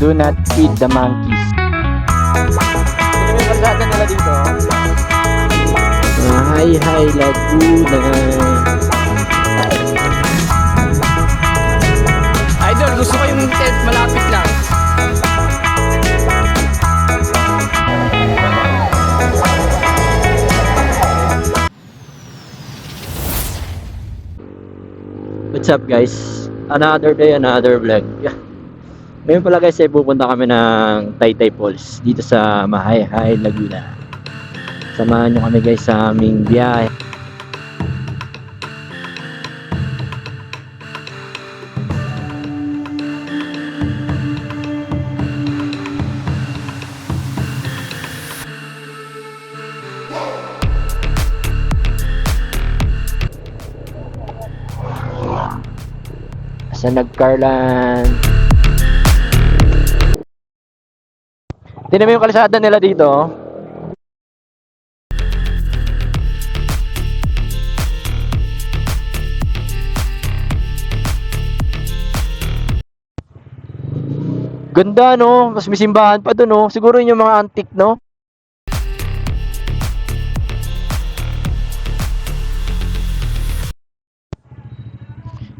Do not feed the monkeys. Sino yung kalsada nila dito? Hi Laguna. Idol, gusto ko yung tent malapit lang. What's up guys? Another day, another vlog. Yeah. Ngayon pala guys ay pupunta kami ng Taytay Falls dito sa Mahayhay, Laguna. Samahan nyo kami guys sa aming biyahe. Sa Nagcarland. Tingnan mo yung kalsada nila dito. Ganda no, mas may simbahan pa doon no. Siguro yun yung mga antique no.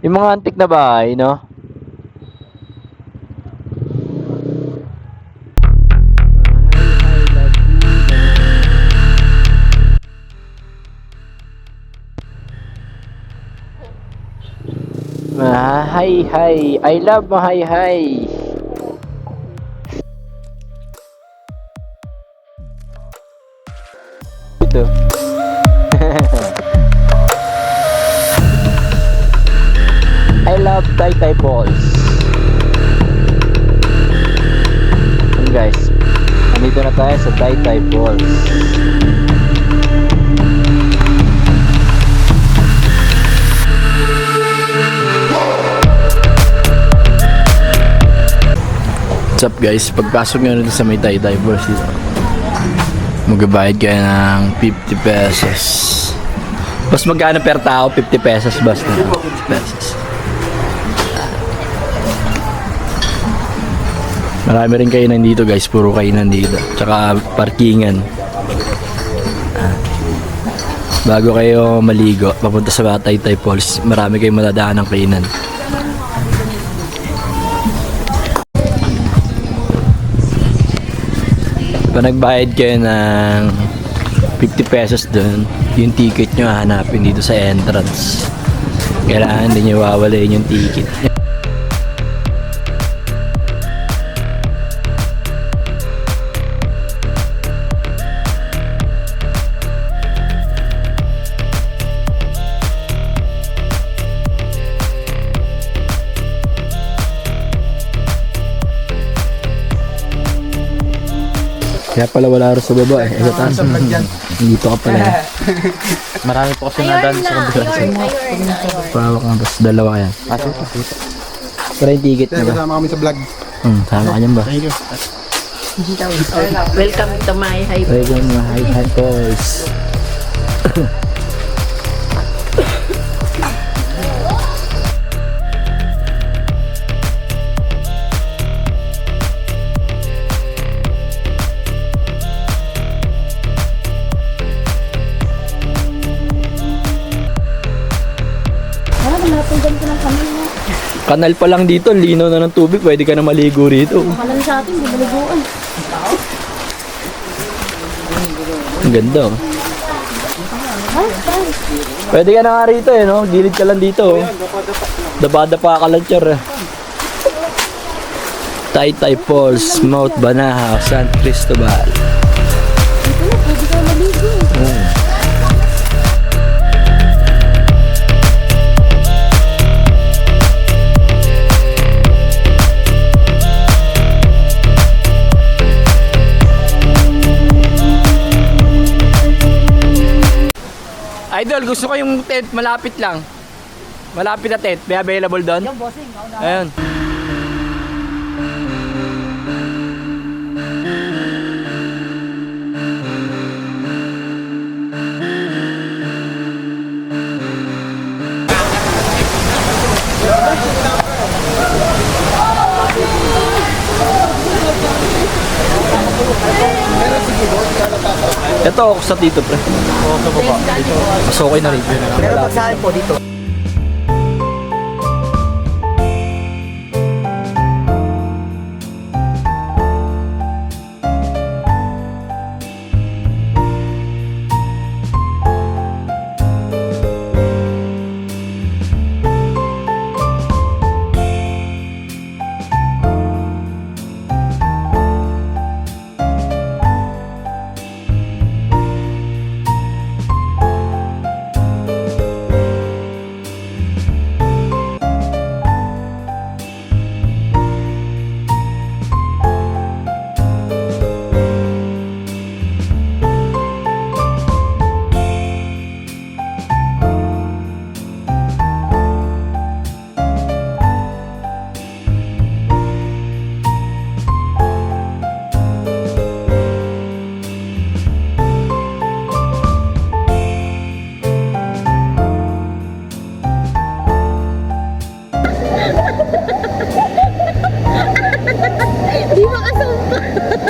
Yung mga antique na bahay no. Mahayhay. I love Mahayhay. Ito. I love Taytay Falls. And guys, nandito na tayo sa Taytay Falls. What's up guys, pagpasok nyo dito sa may Taytay Falls dito, magbabayad kayo ng 50 pesos. Mas magkano per tao? 50 pesos basta. 50 pesos. Marami rin kainan dito guys, puro kainan dito. Tsaka parkingan. Bago kayo maligo, papunta sa Taytay Falls, marami kayong madadaan ng kainan. Pag nagbayad kayo ng 50 pesos doon, yung ticket nyo hanapin dito sa entrance. Kailangan din nyo wawalayin yung ticket. Kaya pala wala rin sa baba eh. Dito ka pala. Marami po kasi nadaan sa kabila. Pawak nga, tapos dalawa kaya. Pero yung ticket na ba? Kasama kami sa vlog. Sama ka niyan ba? Thank you. Welcome to Mahayhay. Welcome to Mahayhay Falls. Kanal pa lang dito, linaw na ng tubig, pwede ka na maligo rito. Kanal sa atin, bumaliguan. Ang ganda oh. Pwede ka na nga rito eh no, gilid ka lang dito oh. Dapa-dapa ka lang char eh. Taytay Falls, Mount Banahaw, San Cristobal. Dito na, pwede ka maligo. Idol, gusto ko yung tent malapit lang. Malapit na tent. May available doon? Yung bossing, Ayun. Ito ako sa dito, pre. Oo, sa baba. Dito. Mas okay na review na lang. Pero pag sa akin po dito. Di makasumpa.